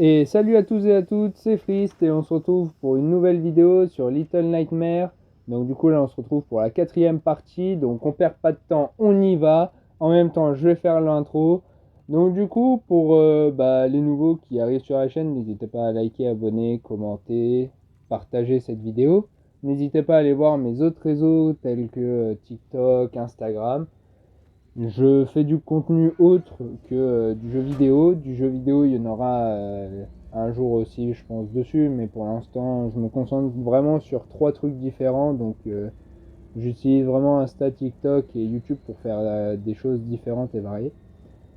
Et salut à tous et à toutes, c'est Frist et on se retrouve pour une nouvelle vidéo sur Little Nightmares. Donc du coup là on se retrouve pour la quatrième partie, donc on perd pas de temps, on y va. En même temps je vais faire l'intro. Donc du coup pour les nouveaux qui arrivent sur la chaîne, n'hésitez pas à liker, abonner, commenter, partager cette vidéo. N'hésitez pas à aller voir mes autres réseaux tels que TikTok, Instagram. Je fais du contenu autre que du jeu vidéo. Du jeu vidéo, il y en aura un jour aussi, je pense, dessus. Mais pour l'instant, je me concentre vraiment sur trois trucs différents. Donc, j'utilise vraiment Insta, TikTok et YouTube pour faire des choses différentes et variées.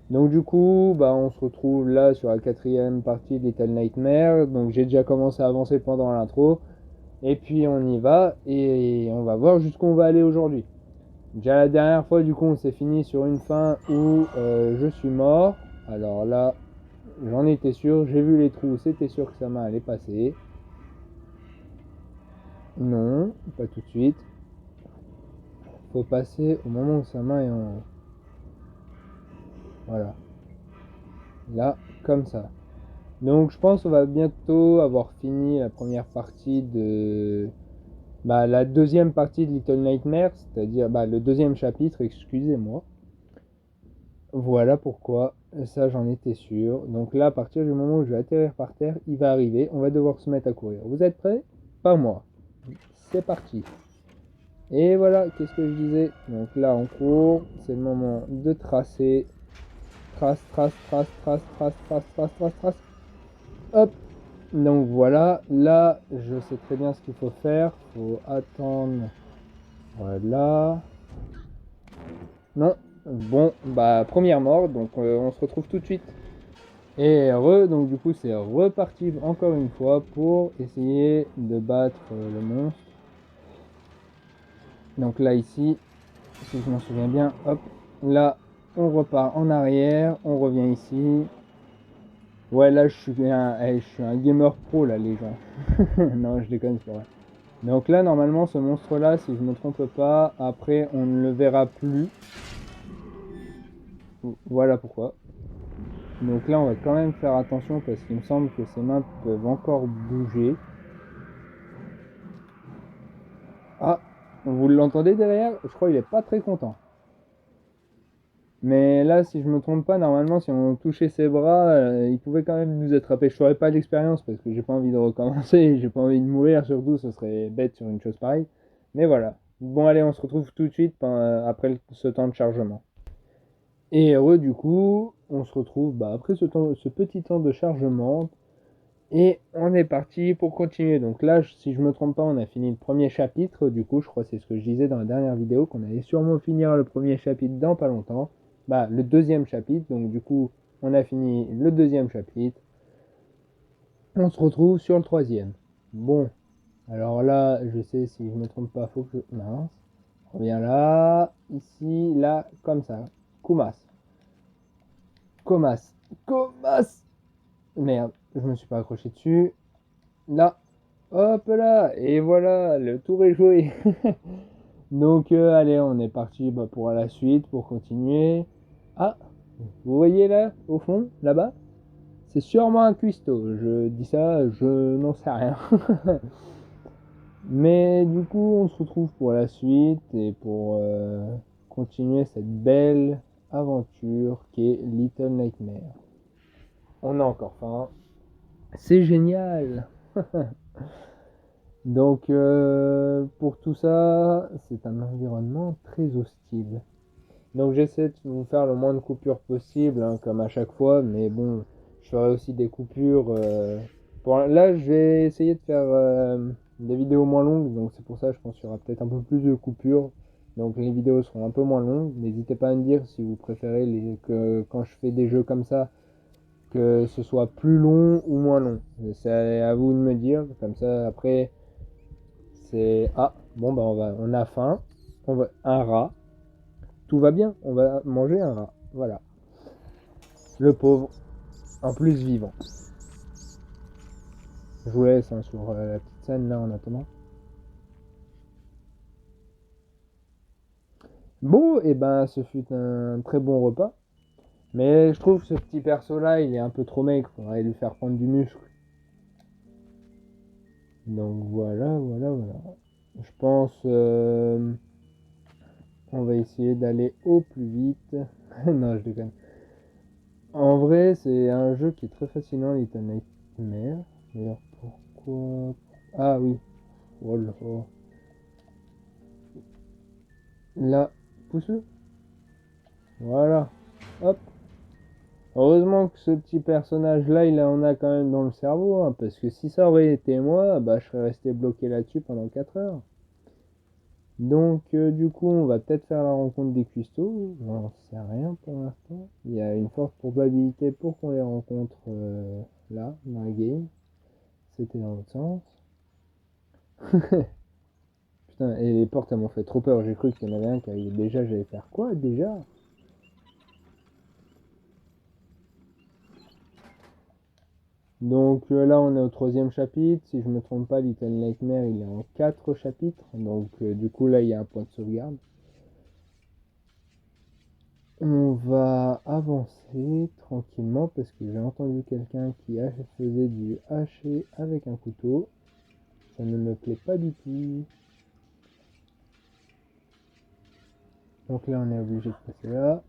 Donc, du coup, on se retrouve là sur la quatrième partie de Little Nightmare. Donc, j'ai déjà commencé à avancer pendant l'intro. Et puis, on y va et on va voir jusqu'où on va aller aujourd'hui. Déjà la dernière fois, du coup, on s'est fini sur une fin où je suis mort. Alors là, j'en étais sûr. J'ai vu les trous, c'était sûr que sa main allait passer. Non, pas tout de suite. Faut passer au moment où sa main est en haut. Voilà. Là, comme ça. Donc je pense qu'on va bientôt avoir fini la première partie de... la deuxième partie de Little Nightmares, c'est-à-dire le deuxième chapitre, excusez-moi. Voilà pourquoi, ça j'en étais sûr. Donc là, à partir du moment où je vais atterrir par terre, il va arriver, on va devoir se mettre à courir. Vous êtes prêts? Pas moi. C'est parti. Et voilà, qu'est-ce que je disais? Donc là, on court, c'est le moment de tracer. Trace, trace, trace, trace, trace, trace, trace, trace, trace. Hop. Donc voilà, là, je sais très bien ce qu'il faut faire. Faut attendre. Voilà. Non. Bon, première mort, donc on se retrouve tout de suite. Et donc du coup c'est reparti encore une fois pour essayer de battre le monstre. Donc là ici, si je m'en souviens bien, hop, là on repart en arrière, on revient ici. Ouais là je suis un gamer pro là les gens. Non je déconne c'est pas vrai. Donc là normalement ce monstre là, si je me trompe pas, après on ne le verra plus. Voilà pourquoi. Donc là on va quand même faire attention parce qu'il me semble que ses mains peuvent encore bouger. Ah, vous l'entendez derrière? Je crois qu'il est pas très content. Mais là, si je me trompe pas, normalement, si on touchait ses bras, il pouvait quand même nous attraper. Je ferais pas l'expérience parce que j'ai pas envie de recommencer, j'ai pas envie de mourir surtout, ce serait bête sur une chose pareille. Mais voilà. Bon, allez, on se retrouve tout de suite après ce temps de chargement. Et heureux, du coup, on se retrouve après ce petit temps de chargement. Et on est parti pour continuer. Donc là, si je me trompe pas, on a fini le premier chapitre. Du coup, je crois que c'est ce que je disais dans la dernière vidéo, qu'on allait sûrement finir le premier chapitre dans pas longtemps. Le deuxième chapitre. Donc du coup, on a fini le deuxième chapitre. On se retrouve sur le troisième. Bon, alors là, je sais si je me trompe pas, faut que je... Mince. Reviens là, ici, là, comme ça. Kumas. Comas. Comas. Merde, je me suis pas accroché dessus. Là, hop là, et voilà, le tour est joué. Donc allez, on est parti pour la suite, pour continuer. Ah, vous voyez là, au fond, là-bas? C'est sûrement un cuistot. Je dis ça, je n'en sais rien. Mais du coup, on se retrouve pour la suite et pour continuer cette belle aventure qui est Little Nightmare. On a encore faim. C'est génial. Donc pour tout ça, c'est un environnement très hostile. Donc j'essaie de vous faire le moins de coupures possible, hein, comme à chaque fois, mais bon, je ferai aussi des coupures. Là, je vais essayer de faire des vidéos moins longues, donc c'est pour ça je pense qu'il y aura peut-être un peu plus de coupures. Donc les vidéos seront un peu moins longues. N'hésitez pas à me dire si vous préférez que quand je fais des jeux comme ça, que ce soit plus long ou moins long. C'est à vous de me dire, comme ça après c'est on a faim, un rat, tout va bien, on va manger un rat, voilà. Le pauvre, en plus vivant. Je vous laisse sur la petite scène là en attendant. Bon, et ce fut un très bon repas. Mais je trouve que ce petit perso là, il est un peu trop maigre. Faudrait lui faire prendre du muscle. Donc voilà. Je pense on va essayer d'aller au plus vite. Non, je déconne. En vrai, c'est un jeu qui est très fascinant, Little Nightmares. D'ailleurs, pourquoi... Ah oui. Oh là là. Là, pousse-le. Voilà. Hop. Heureusement que ce petit personnage-là, il en a quand même dans le cerveau, hein, parce que si ça aurait été moi, bah, je serais resté bloqué là-dessus pendant 4 heures. Donc, du coup, on va peut-être faire la rencontre des cuistots. J'en sais rien pour l'instant. Il y a une forte probabilité pour qu'on les rencontre là, dans la game. C'était dans l'autre sens. Putain, et les portes, elles m'ont fait trop peur. J'ai cru qu'il y en avait un qui arrivait déjà. J'allais faire quoi déjà? Donc là, on est au troisième chapitre. Si je me trompe pas, Little Nightmare, il est en 4 chapitres. Donc du coup, là, il y a un point de sauvegarde. On va avancer tranquillement parce que j'ai entendu quelqu'un qui faisait du haché avec un couteau. Ça ne me plaît pas du tout. Donc là, on est obligé de passer là.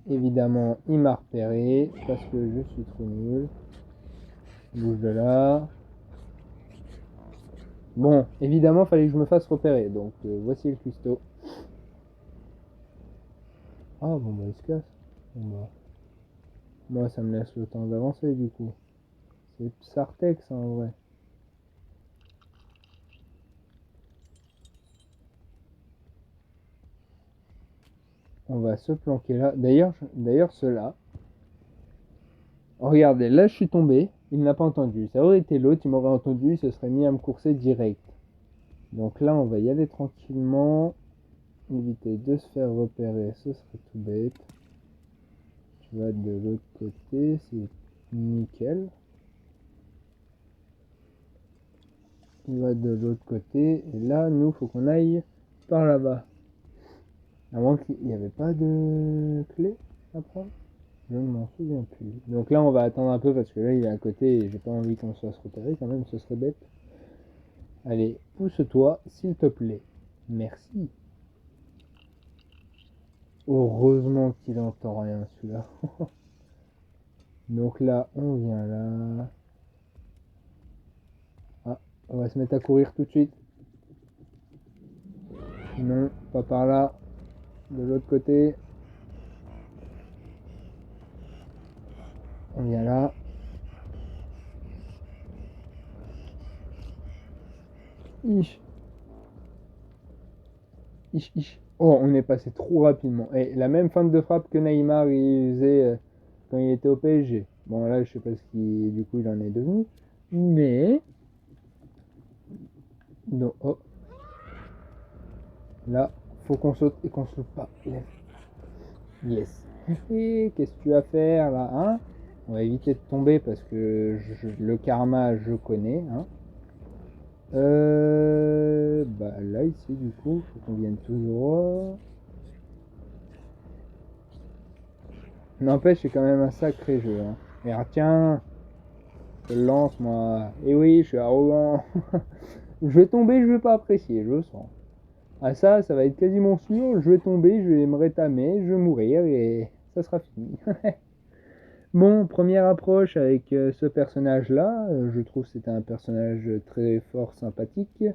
Évidemment, il m'a repéré parce que je suis trop nul. Bouge de là. Bon, évidemment, fallait que je me fasse repérer. Donc voici le cuistot. Ah bon, bah il se casse. Bon, bah. Moi, ça me laisse le temps d'avancer du coup. C'est Sartex en vrai. On va se planquer là. D'ailleurs, ceux-là. Oh, regardez, là je suis tombé. Il n'a pas entendu. Ça aurait été l'autre, il m'aurait entendu, il se serait mis à me courser direct. Donc là, on va y aller tranquillement. Éviter de se faire repérer, ce serait tout bête. Tu vas de l'autre côté, c'est nickel. Il va de l'autre côté. Et là, nous, faut qu'on aille par là-bas. À moins qu'il n'y avait pas de clé à prendre. Je ne m'en souviens plus. Donc là, on va attendre un peu parce que là, il est à côté et j'ai pas envie qu'on se fasse repérer quand même, ce serait bête. Allez, pousse-toi, s'il te plaît. Merci. Heureusement qu'il entend rien, celui-là. Donc là, on vient là. Ah, on va se mettre à courir tout de suite. Non, pas par là. De l'autre côté. On vient là. Ich. Ich. Oh, on est passé trop rapidement. Et la même feinte de frappe que Neymar il faisait quand il était au PSG. Bon, là, je sais pas ce qui, du coup, il en est devenu. Mais. Donc, oh. Là, faut qu'on saute et qu'on saute pas. Yes. Et qu'est-ce que tu vas faire là, hein? On va éviter de tomber parce que le karma, je connais, hein. Bah là, ici, du coup, faut qu'on vienne tout droit. N'empêche, c'est quand même un sacré jeu, hein. Merde, tiens, je le lance, moi. Et oui, je suis arrogant. Je vais tomber, je vais pas apprécier, je le sens. Ah ça va être quasiment sûr. Je vais tomber, je vais me rétamer, je vais mourir et ça sera fini. Bon, première approche avec ce personnage-là, je trouve que c'était un personnage très fort, sympathique,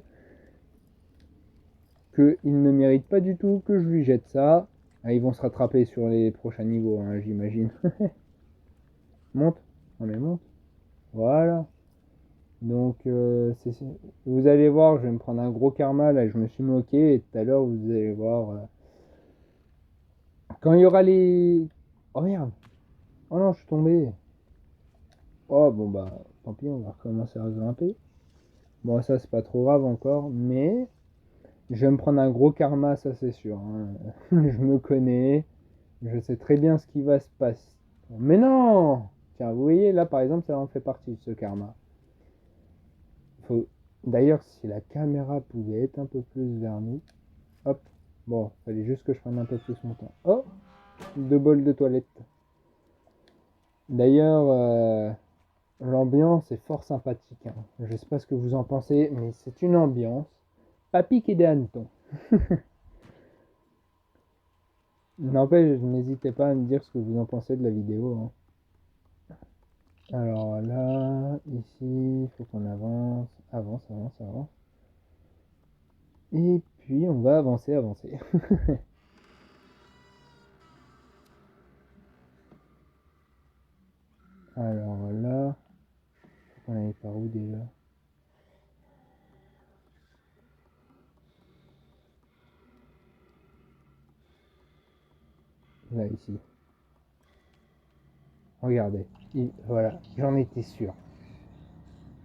qu'il ne mérite pas du tout que je lui jette ça. Ah, ils vont se rattraper sur les prochains niveaux, hein, j'imagine. Monte. Non mais monte. Voilà. Donc, vous allez voir, je vais me prendre un gros karma, là, je me suis moqué, et tout à l'heure, vous allez voir, quand il y aura les... Oh merde. Oh non, je suis tombé. Oh bon bah, tant pis, on va recommencer à grimper. Bon, ça, c'est pas trop grave encore, mais... Je vais me prendre un gros karma, ça c'est sûr, hein. Je me connais, je sais très bien ce qui va se passer. Mais non! Tiens, vous voyez, là par exemple, ça en fait partie, ce karma. Faut... D'ailleurs, si la caméra pouvait être un peu plus vers nous. Hop. Bon, fallait juste que je prenne un peu plus mon temps. Oh! Deux bols de toilette. D'ailleurs, l'ambiance est fort sympathique, hein. Je sais pas ce que vous en pensez, mais c'est une ambiance. Pas piqué des hannetons. N'empêche, n'hésitez pas à me dire ce que vous en pensez de la vidéo, hein. Alors là, ici, il faut qu'on avance. Avance, avance, avance. Et puis, on va avancer, avancer. Alors là, faut qu'on aille par où déjà? Là, ici. Regardez. Voilà, j'en étais sûr.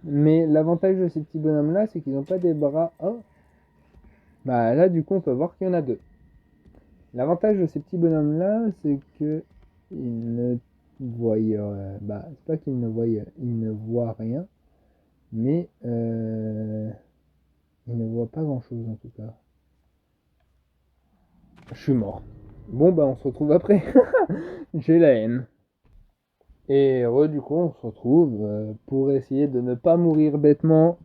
Mais l'avantage de ces petits bonhommes-là, c'est qu'ils n'ont pas des bras. Oh. Bah là, du coup, on peut voir qu'il y en a deux. L'avantage de ces petits bonhommes-là, c'est que ils ne voient. Bah, c'est pas qu'ils ne voient, ils ne voient rien, mais ils ne voient pas grand-chose en tout cas. Je suis mort. Bon, bah, on se retrouve après. J'ai la haine. Et du coup, on se retrouve pour essayer de ne pas mourir bêtement.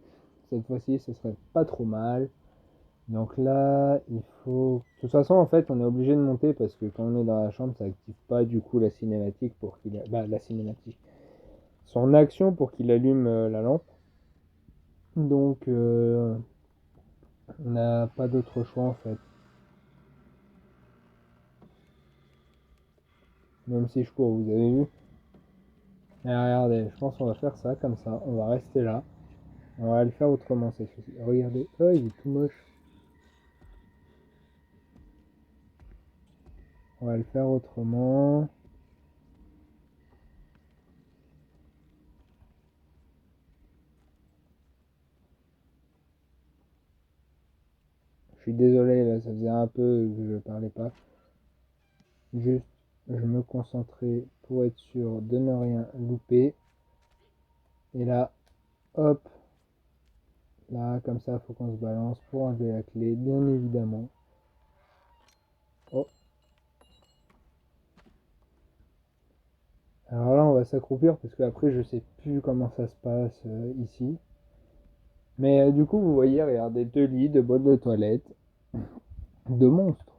Cette fois-ci, ce serait pas trop mal. Donc là, il faut... De toute façon, en fait, on est obligé de monter parce que quand on est dans la chambre, ça active pas du coup la cinématique pour qu'il... Bah, la cinématique. Son action pour qu'il allume la lampe. Donc, on n'a pas d'autre choix en fait. Même si je cours, vous avez vu. Et regardez, je pense qu'on va faire ça comme ça. On va rester là. On va le faire autrement cette fois-ci. Regardez, oh, il est tout moche. On va le faire autrement. Je suis désolé, là, ça faisait un peu que je parlais pas. Juste, je me concentrais pour être sûr de ne rien louper. Et là, hop, là, comme ça, faut qu'on se balance pour enlever la clé, bien évidemment. Oh. Alors là, on va s'accroupir parce qu'après, je sais plus comment ça se passe ici. Mais du coup, vous voyez, regardez, deux lits, deux bols de toilette, deux monstres.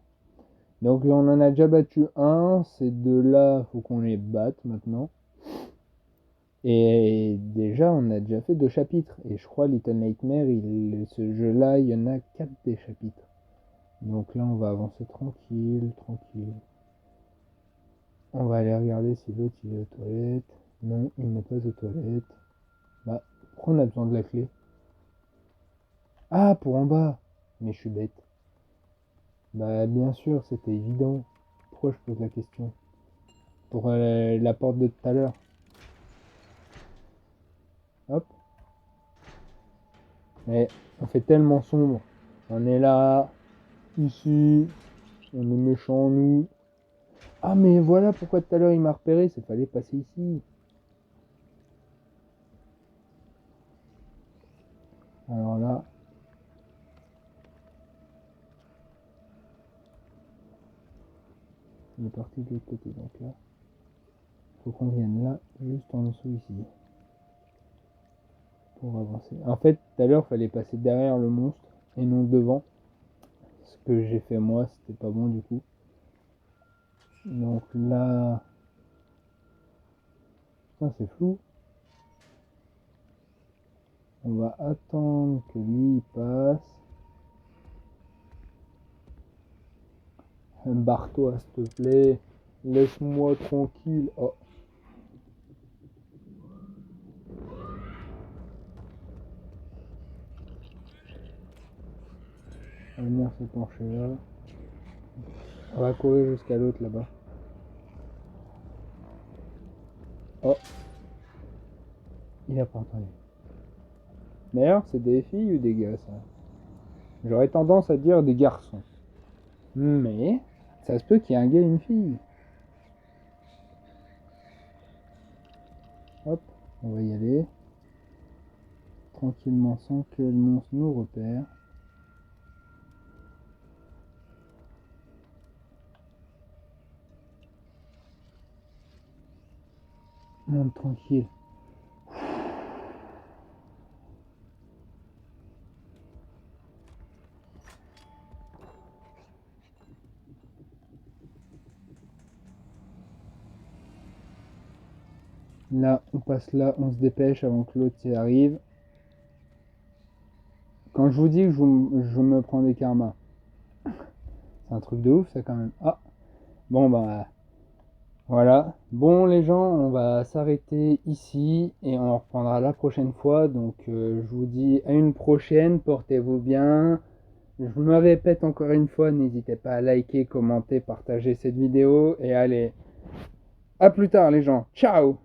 Donc on en a déjà battu un, ces deux-là, faut qu'on les batte maintenant. Et déjà, on a déjà fait 2 chapitres. Et je crois Little Nightmare, ce jeu-là, il y en a 4 des chapitres. Donc là, on va avancer tranquille, tranquille. On va aller regarder si l'autre il est aux toilettes. Non, il n'est pas aux toilettes. Bah, pourquoi on a besoin de la clé? Ah, pour en bas. Mais je suis bête. Bah, bien sûr, c'était évident. Pourquoi je pose la question? Pour la porte de tout à l'heure. Hop. Mais on fait tellement sombre. On est là, ici, on est méchants, nous. Ah, mais voilà pourquoi tout à l'heure il m'a repéré, c'est fallait passer ici. Alors là, il est parti de l'autre côté, donc là, faut qu'on vienne là, juste en dessous ici, pour avancer. En fait, tout à l'heure, il fallait passer derrière le monstre et non devant. Ce que j'ai fait moi, c'était pas bon du coup. Donc là, putain, c'est flou. On va attendre que lui il passe. Barre-toi, s'il te plaît. Laisse-moi tranquille. Oh. On va venir se pencher là. On va courir jusqu'à l'autre là-bas. Oh. Il a pas entendu. D'ailleurs, c'est des filles ou des gars, ça? J'aurais tendance à dire des garçons. Mais, ça se peut qu'il y ait un gars et une fille. Hop, on va y aller. Tranquillement, sans que le monstre nous repère. Monte tranquille. Là, on passe là, on se dépêche avant que l'autre y arrive. Quand je vous dis que je me prends des karmas, c'est un truc de ouf ça quand même. Ah, bon bah voilà. Bon les gens, on va s'arrêter ici et on reprendra la prochaine fois. Donc je vous dis à une prochaine, portez-vous bien. Je me répète encore une fois, n'hésitez pas à liker, commenter, partager cette vidéo et allez, à plus tard les gens. Ciao!